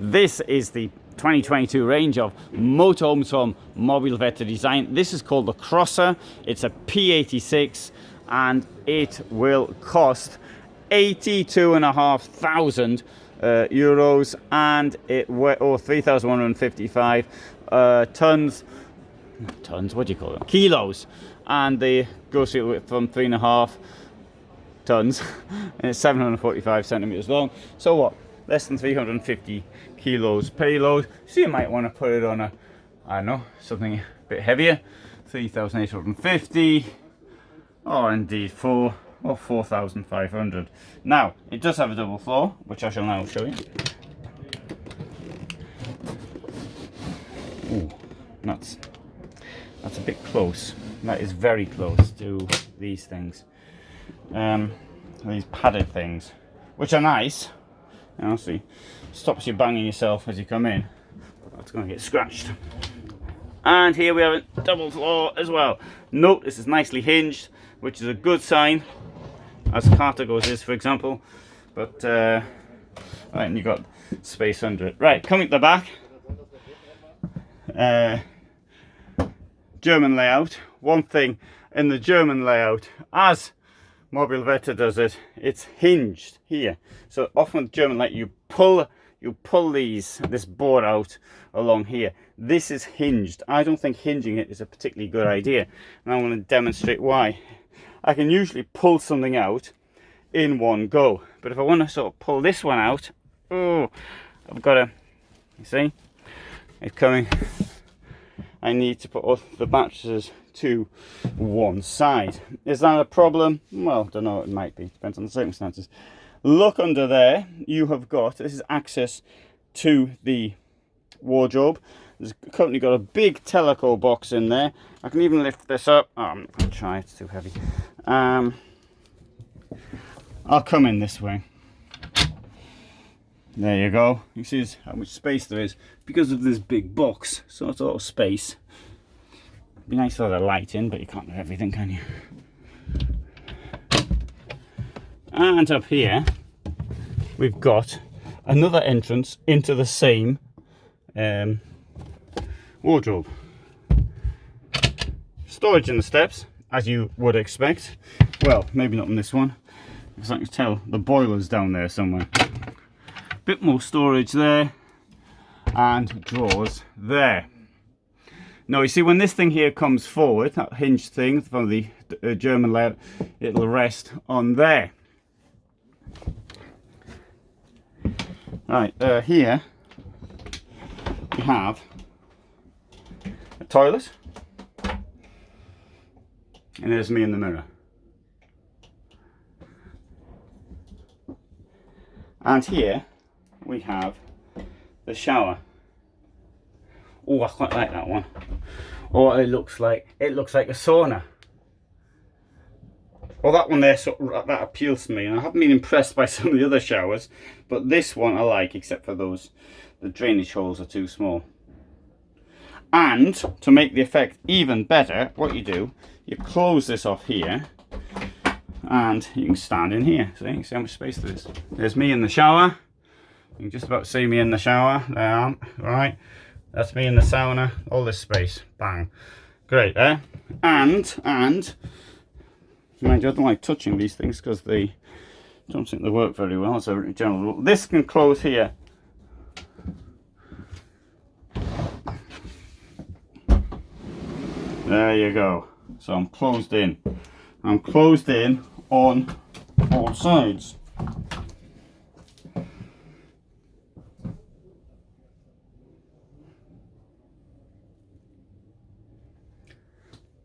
This is the 2022 range of motorhomes from Mobilvetta Design. This is called the Crosser. It's a P86 and it will cost 82,500 euros, and it or 3,155 tons, what do you call it, kilos, and the grocery width from 3.5 tons and it's 745 centimeters long. So what, less than 350 kilos payload. So you might want to put it on a, I don't know, something a bit heavier, 3,850, or indeed 4,500. Now it does have a double floor, which I shall now show you. Ooh, that's a bit close. That is very close to these things, these padded things, which are nice. And see, stops you banging yourself as you come in. That's going to get scratched. And here we have a double floor as well. Note this is nicely hinged, which is a good sign, as Carthago's is, for example. But right, and you've got space under it. Right, coming to the back. German layout. One thing in the German layout, as Mobilvetta does it, it's hinged here. So often with German layout, you pull this board out along here. This is hinged. I don't think hinging it is a particularly good idea, and I want to demonstrate why. I can usually pull something out in one go, but if I want to sort of pull this one out, oh, I've got to, you see, it's coming. I need to put all the mattresses to one side. Is that a problem? Well, don't know, it might be, depends on the circumstances. Look under there, you have got, this is access to the wardrobe. There's currently got a big teleco box in there. I can even lift this up. Oh, I'm not going to try, it's too heavy. I'll come in this way. There you go. You see how much space there is because of this big box. So it's a lot of space. It'd be nice to have a light in, but you can't do everything, can you? And up here, we've got another entrance into the same wardrobe. Storage in the steps, as you would expect. Well, maybe not in this one, because I can tell the boiler's down there somewhere. Bit more storage there, and drawers there. Now you see, when this thing here comes forward, that hinge thing from the German layout, it'll rest on there. Right, here we have a toilet, and there's me in the mirror. And here we have the shower. Oh, I quite like that one. Oh, it looks like a sauna. Well, that one there, that appeals to me, and I haven't been impressed by some of the other showers, but this one I like, except for the drainage holes are too small. And to make the effect even better, what you do, you close this off here, and you can stand in here. So you can see how much space there is. There's me in the shower. You can just about see me in the shower. There, right? That's me in the sauna. All this space. Bang. Great, eh? And mind you, I don't like touching these things because they don't think they work very well. It's a general rule. This can close here. There you go. So I'm closed in. I'm closed in on all sides.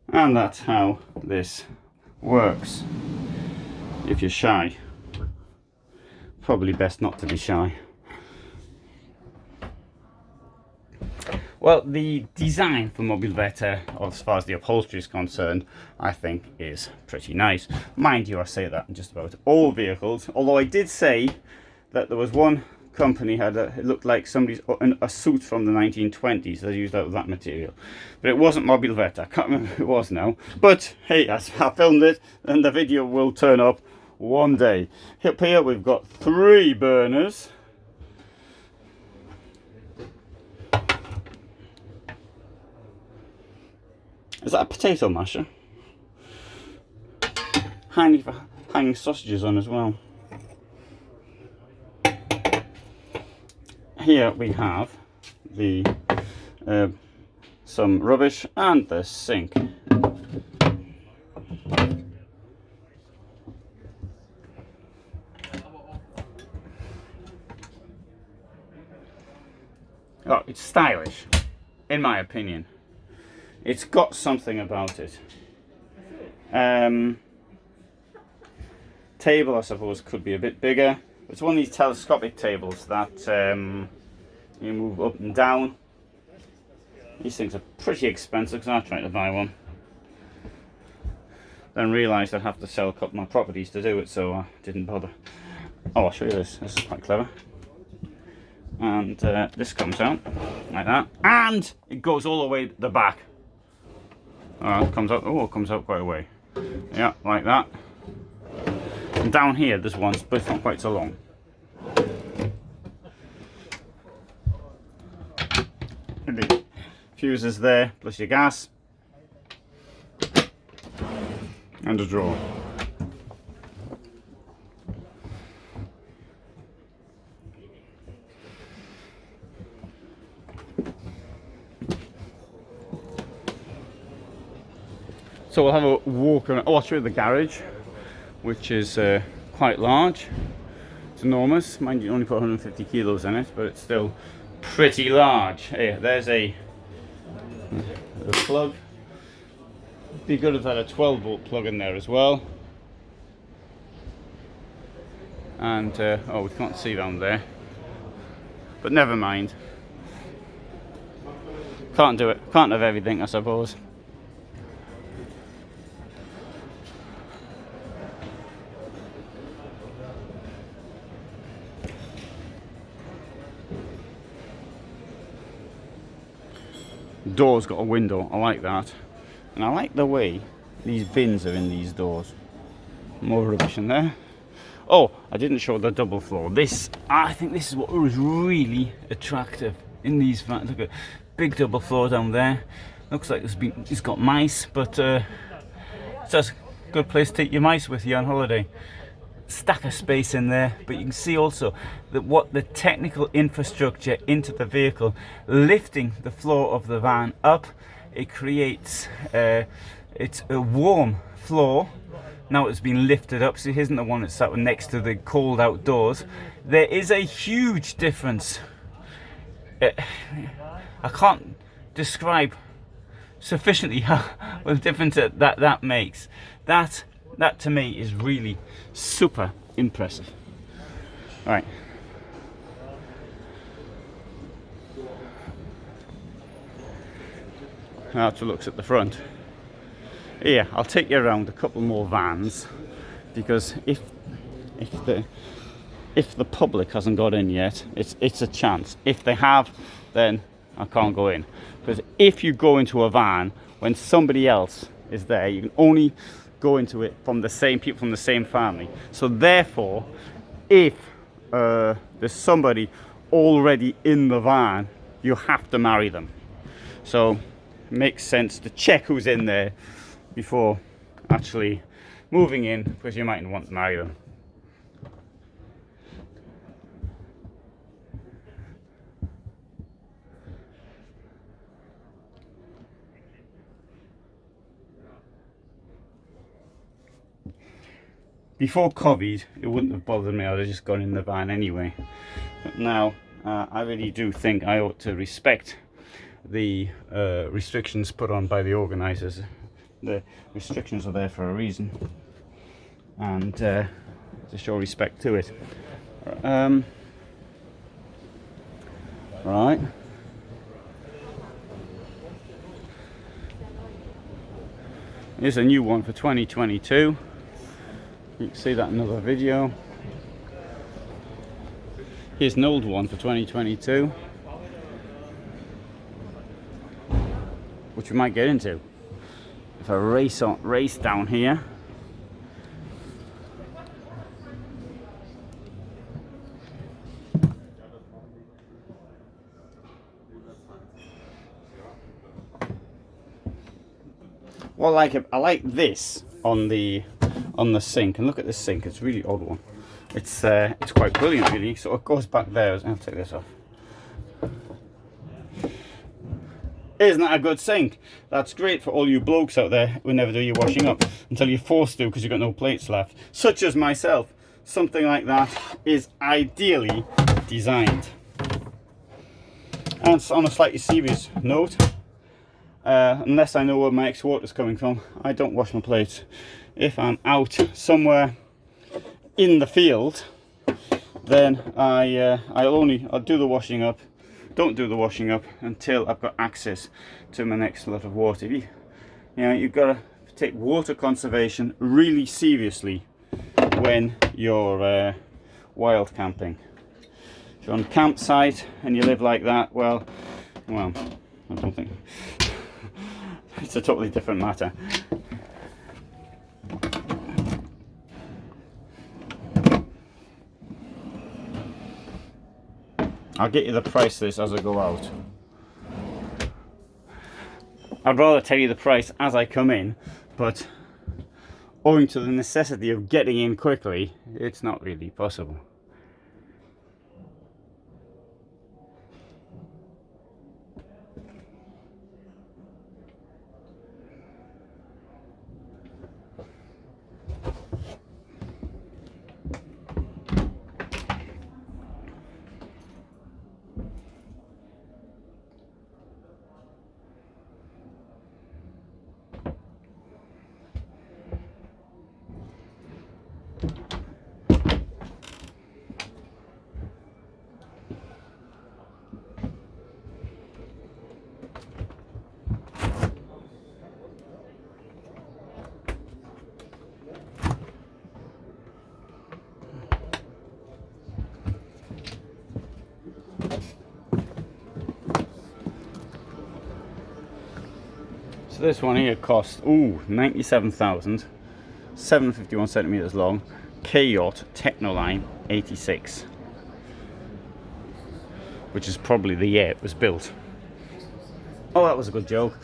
And that's how this works. If you're shy, probably best not to be shy. Well, the design for Mobilvetta, as far as the upholstery is concerned, I think is pretty nice. Mind you, I say that in just about all vehicles, although I did say that there was one company it looked like somebody's in a suit from the 1920s. They used that material, but it wasn't Mobilvetta. I can't remember who it was now, but hey, I filmed it and the video will turn up one day. Up here we've got 3 burners, Is that a potato masher? Handy for hanging sausages on as well. Here we have the some rubbish and the sink. Oh, it's stylish, in my opinion. It's got something about it. Table, I suppose, could be a bit bigger. It's one of these telescopic tables that you move up and down. These things are pretty expensive because I tried to buy one. Then realised I'd have to sell a couple of my properties to do it, so I didn't bother. Oh, I'll show you this. This is quite clever. And this comes out like that, and it goes all the way to the back. It comes out. Oh, it comes out quite a way. Yeah, like that. And down here, there's one, but it's not quite so long. And the fuses there, plus your gas, and a drawer. So we'll have a walk around. Oh, I'll show you the garage, which is quite large. It's enormous. Mind you, only put 150 kilos in it, but it's still pretty large. Here, there's a plug. Be good if I had a 12-volt plug in there as well. And oh, we can't see down there, but never mind. Can't do it. Can't have everything, I suppose. Door's got a window. I like that, and I like the way these bins are in these doors. More rubbish in there. Oh, I didn't show the double floor. This, I think this is what was really attractive in these vans. Look at big double floor down there. Looks like it's got mice, but it's just a good place to take your mice with you on holiday. Stack of space in there, but you can see also that what the technical infrastructure into the vehicle, lifting the floor of the van up, it creates it's a warm floor. Now it's been lifted up, so it isn't the one that's sat next to the cold outdoors. There is a huge difference. I can't describe sufficiently how the difference that makes. That to me is really super impressive. All right. Now to look at the front. Here, I'll take you around a couple more vans, because if the public hasn't got in yet, it's a chance. If they have, then I can't go in. Because if you go into a van when somebody else is there, you can only go into it from the same people from the same family. So therefore, if there's somebody already in the van, you have to marry them. So it makes sense to check who's in there before actually moving in, because you mightn't want to marry them. Before COVID, it wouldn't have bothered me. I'd have just gone in the van anyway. But now, I really do think I ought to respect the restrictions put on by the organisers. The restrictions are there for a reason, and to show respect to it. Right. Here's a new one for 2022. You can see that in another video. Here's an old one for 2022, which we might get into. If I race down here. Well, I like this on the sink, and look at this sink. It's a really odd one. It's quite brilliant, really. So it goes back there. I'll take this off. Isn't that a good sink? That's great for all you blokes out there who never do your washing up until you're forced to because you've got no plates left, such as myself. Something like that is ideally designed. And on a slightly serious note, unless I know where my extra water is coming from, I don't wash my plates. If I'm out somewhere in the field, then I'll do the washing up. Don't do the washing up until I've got access to my next lot of water. You've got to take water conservation really seriously when you're wild camping. If you're on a campsite and you live like that, well, I don't think it's a totally different matter. I'll get you the price of this as I go out. I'd rather tell you the price as I come in, but owing to the necessity of getting in quickly, it's not really possible. So this one here costs 97,000, 751 centimeters long, K-Yacht Technoline 86, which is probably the year it was built. Oh, that was a good joke.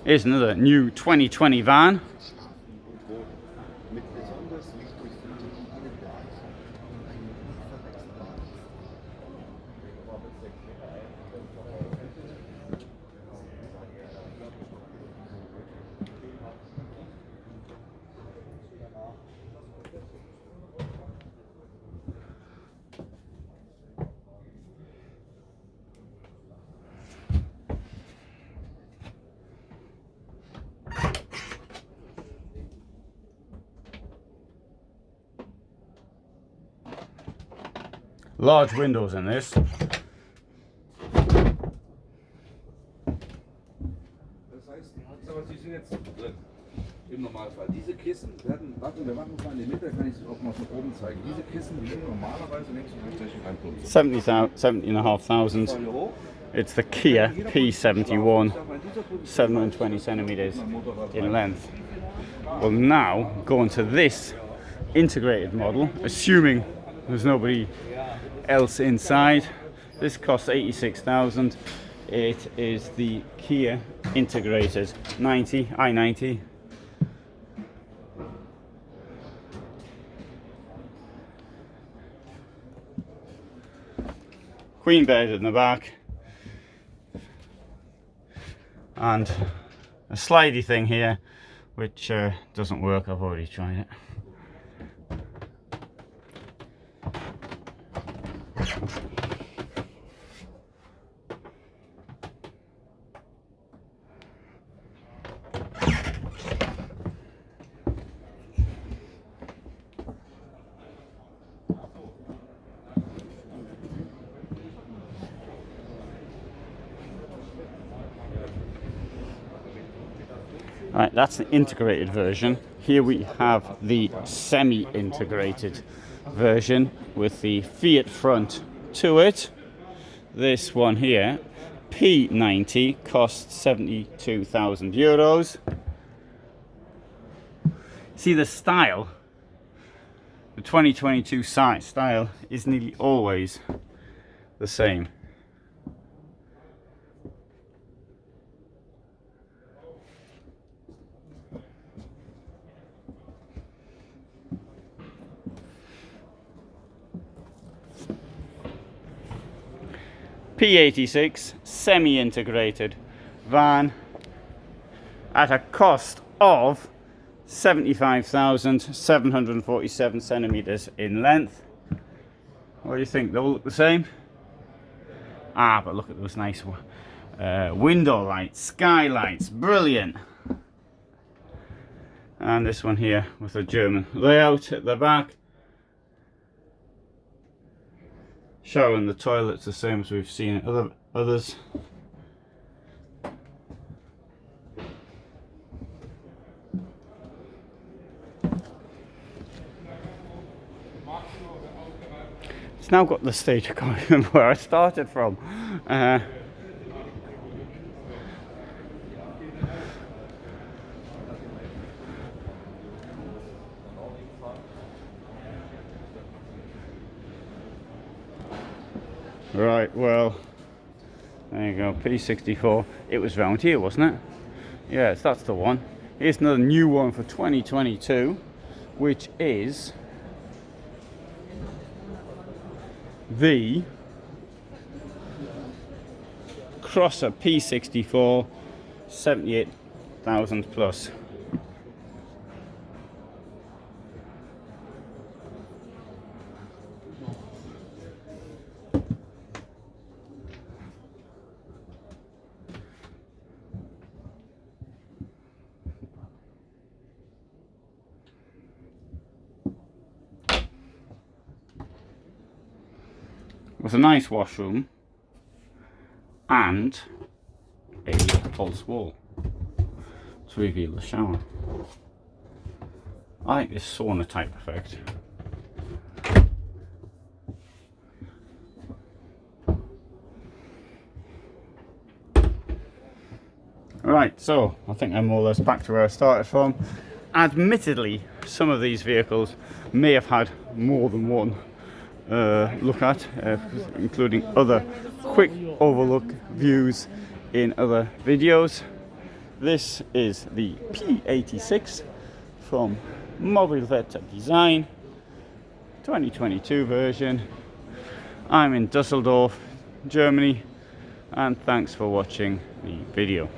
Here's another new 2020 van. Large windows in this. Das heißt, Sie sind jetzt drin, im Normalfall. Diese Kissen werden, wir machen es mal in der Mitte, kann ich es auch mal von oben zeigen. Diese Kissen liegen normalerweise links und rechts ein 70,500. It's the Kia P71, 720 centimeters in length. We'll now go into this integrated model, assuming there's nobody else inside. This costs 86,000. It is the Kia integrated i90. Queen bed in the back, and a slidey thing here which doesn't work. I've already tried it. Right, that's the integrated version. Here we have the semi-integrated version with the Fiat front to it. This one here, P90, costs 72,000 euros. See, the style, the 2022 style is nearly always the same. P86 semi-integrated van at a cost of 75,747 centimeters in length. What do you think? They all look the same? Ah, but look at those nice window lights, skylights, brilliant. And this one here with a German layout at the back. Shower and the toilet's the same as we've seen at others. It's now got the stage, I can't remember where I started from. Right, well, there you go, P64. It was round here, wasn't it? Yes, that's the one. Here's another new one for 2022, which is the Krosser P64 78,000 plus. With a nice washroom and a false wall to reveal the shower. I like this sauna type effect. Right, so I think I'm more or less back to where I started from. Admittedly, some of these vehicles may have had more than one look at, including other quick overlook views in other videos. This is the P86 from Mobilvetta Design 2022 version. I'm in Düsseldorf, Germany, and thanks for watching the video.